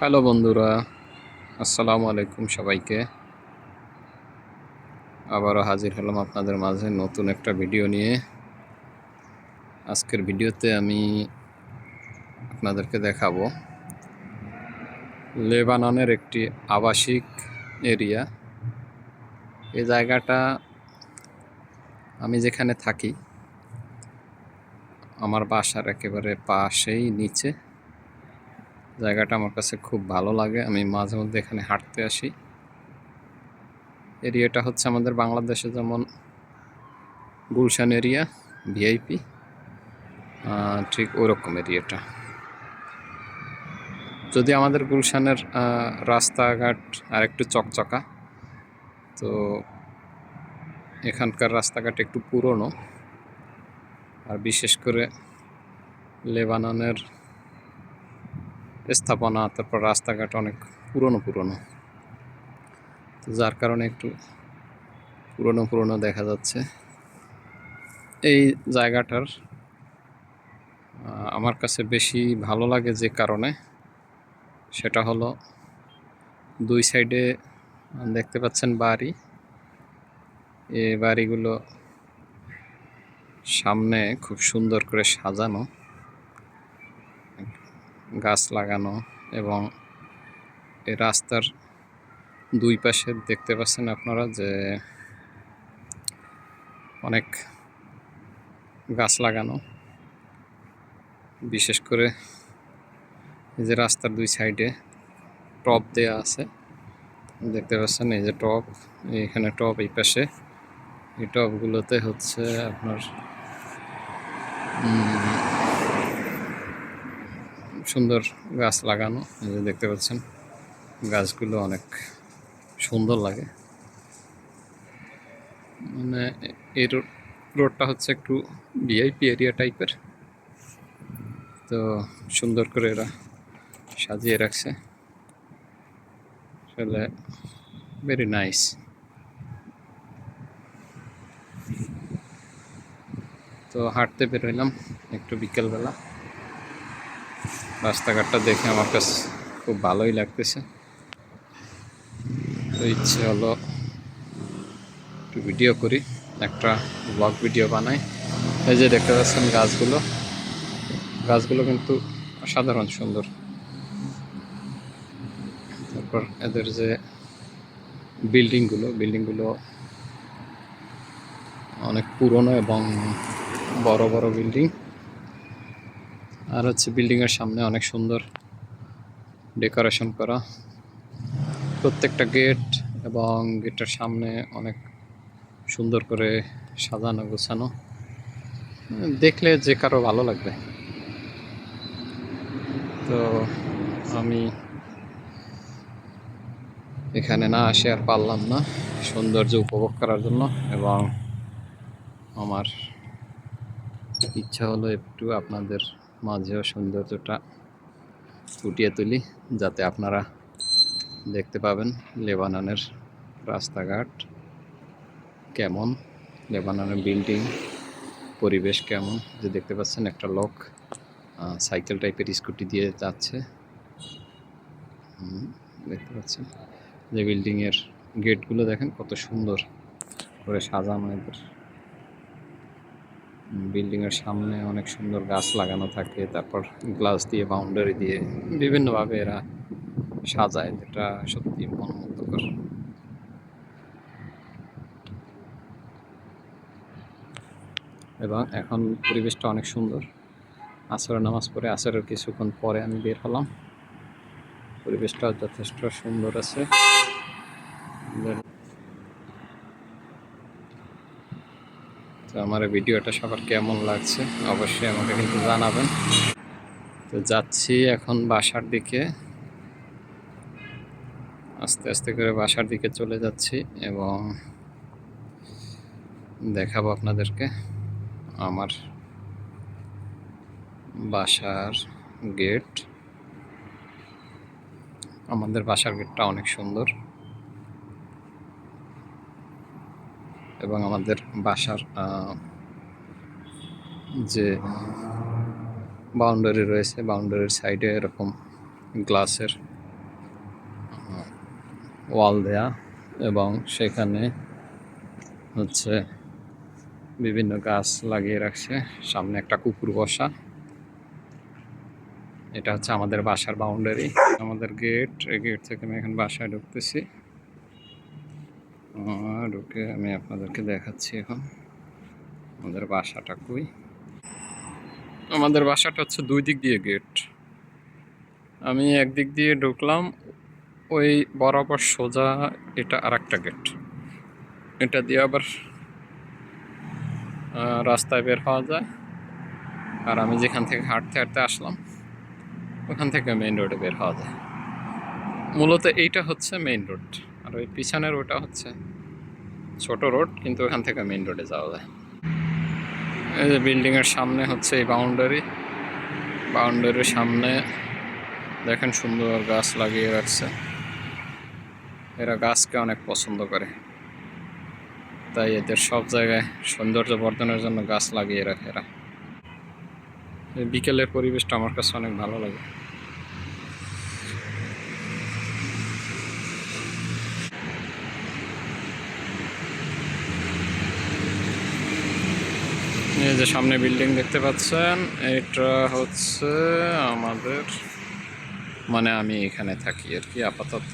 Hello বন্ধুরা, আসসালামু আলাইকুম সবাইকে। আবারও হাজির হলাম আপনাদের মাঝে নতুন একটা ভিডিও নিয়ে। আজকের ভিডিওতে আমি আপনাদেরকে দেখাবো লেবাননের একটি আবাসিক এরিয়া। এই জায়গাটা আমি যেখানে থাকি আমার বাসার একেবারে পাশেই নিচে। জায়গাটা আমার কাছে খুব ভালো লাগে, আমি মাঝে মধ্যে এখানে হাঁটতে আসি। এরিয়াটা হচ্ছে আমাদের বাংলাদেশে যেমন গুলশান এরিয়া, ভিআইপি, ঠিক ওরকম এরিয়াটা। যদি আমাদের গুলশানের রাস্তাঘাট আর একটু চকচকা, তো এখানকার রাস্তাঘাট একটু পুরনো, আর বিশেষ করে লেবাননের স্থাপনা, তারপর রাস্তাঘাট অনেক পুরনো পুরনো, তো যার কারণে একটু পুরনো পুরনো দেখা যাচ্ছে। এই জায়গাটার আমার কাছে বেশি ভালো লাগে যে কারণে, সেটা হলো দুই সাইডে দেখতে পাচ্ছেন বাড়ি। এই বাড়িগুলো সামনে খুব সুন্দর করে সাজানো, গাছ লাগানো, এবং এই রাস্তার দুই পাশে দেখতে পাচ্ছেন আপনারা যে অনেক গাছ লাগানো। বিশেষ করে এই যে রাস্তার দুই সাইডে টব দেয়া আছে, দেখতে পাচ্ছেন এই যে টব, এখানে টব এই পাশে। এই টবগুলোতে হচ্ছে আপনার সুন্দর গাছ লাগানো। এই যে দেখতে পাচ্ছেন গাছগুলো অনেক সুন্দর লাগে। মানে এই রোডটা হচ্ছে একটু ভিআইপি এরিয়া টাইপের, তো সুন্দর করে এরা সাজিয়ে রাখছে, আসলে ভেরি নাইস। তো হাঁটতে বেরোইলাম একটু বিকেলবেলা, রাস্তাঘাটটা দেখে আমার কাছে খুব ভালোই লাগতেছে। তো ইচ্ছে হলো একটু ভিডিও করি, একটা ব্লগ ভিডিও বানাই। এই যে দেখতে পাচ্ছেন গাছগুলো, গাছগুলো কিন্তু অসাধারণ সুন্দর। তারপর এদের যে বিল্ডিংগুলো অনেক পুরনো এবং বড় বড় বিল্ডিং। আর হচ্ছে বিল্ডিংয়ের সামনে অনেক সুন্দর ডেকোরেশন করা, প্রত্যেকটা গেট এবং গেটের সামনে অনেক সুন্দর করে সাজানো গোছানো, দেখলে যে কারো ভালো লাগবে। তো আমি এখানে না আসে আর পারলাম না সৌন্দর্য উপভোগ করার জন্য, এবং আমার ইচ্ছা হলো একটু আপনাদের মাঝেও সৌন্দর্যটা ফুটিয়ে তুলি, যাতে আপনারা দেখতে পাবেন লেবাননের রাস্তাঘাট কেমন, লেবাননের বিল্ডিং পরিবেশ কেমন। যে দেখতে পাচ্ছেন একটা লোক সাইকেল টাইপের স্কুটি দিয়ে যাচ্ছে, দেখতে পাচ্ছেন যে বিল্ডিংয়ের গেটগুলো দেখেন কত সুন্দর করে সাজানো। এদের বিল্ডিংয়ের সামনে অনেক সুন্দর গাছ লাগানো থাকে, তারপর গ্লাস দিয়ে বাউন্ডারি দিয়ে বিভিন্নভাবে এরা সাজায়, যেটা সত্যি মনোমুগ্ধকর। এবং এখন পরিবেশটা অনেক সুন্দর। আসরের নামাজ পড়ে, আসরের কিছুক্ষণ পরে আমি বের হলাম, পরিবেশটা যথেষ্ট সুন্দর আছে। তো আমার এই ভিডিওটা সবার কেমন লাগছে অবশ্যই আমাকে কিন্তু জানাবেন। তো যাচ্ছি এখন বাসার দিকে, আস্তে আস্তে করে বাসার দিকে চলে যাচ্ছি, এবং দেখাবো আপনাদেরকে আমার বাসার গেট। আমাদের বাসার গেটটা অনেক সুন্দর, এবং আমাদের বাসার যে বাউন্ডারি রয়েছে, বাউন্ডারির সাইডে এরকম গ্লাসের ওয়াল দেয়া এবং সেখানে হচ্ছে বিভিন্ন গাছ লাগিয়ে রাখছে। সামনে একটা কুকুর বসা। এটা হচ্ছে আমাদের বাসার বাউন্ডারি, আমাদের গেট। এই গেট থেকে আমি এখন বাসায় ঢুকতেছি। ঢুকে আমি আপনাদেরকে দেখাচ্ছি এখন আমাদের বাসাটা কই। আমাদের বাসাটা হচ্ছে দুই দিক দিয়ে গেট। আমি একদিক দিয়ে ঢুকলাম, ওই বরাবর সোজা এটা আর একটা গেট। এটা দিয়ে আবার রাস্তায় বের হওয়া যায়। আর আমি যেখান থেকে হাঁটতে হাঁটতে আসলাম ওখান থেকে মেইন রোডে বের হওয়া যায়। মূলত এইটা হচ্ছে মেইন রোড, আর ওই পিছনের ওটা হচ্ছে ছোট রোড, কিন্তু ওখান থেকে মেইন রোডে যাওয়া যায়। এই যে বিল্ডিংয়ের সামনে হচ্ছে এই বাউন্ডারি। বাউন্ডারির সামনে দেখেন সুন্দর গাছ লাগিয়ে রাখছে। এরা গাছকে অনেক পছন্দ করে, তাই এদের সব জায়গায় সৌন্দর্য বর্ধনের জন্য গাছ লাগিয়ে রাখে এরা। এই বিকেলের পরিবেশটা আমার কাছে অনেক ভালো লাগে। এই যে সামনে বিল্ডিং দেখতে পাচ্ছেন, এটা হচ্ছে আমাদের, মানে আমি এখানে থাকি আর কি আপাতত।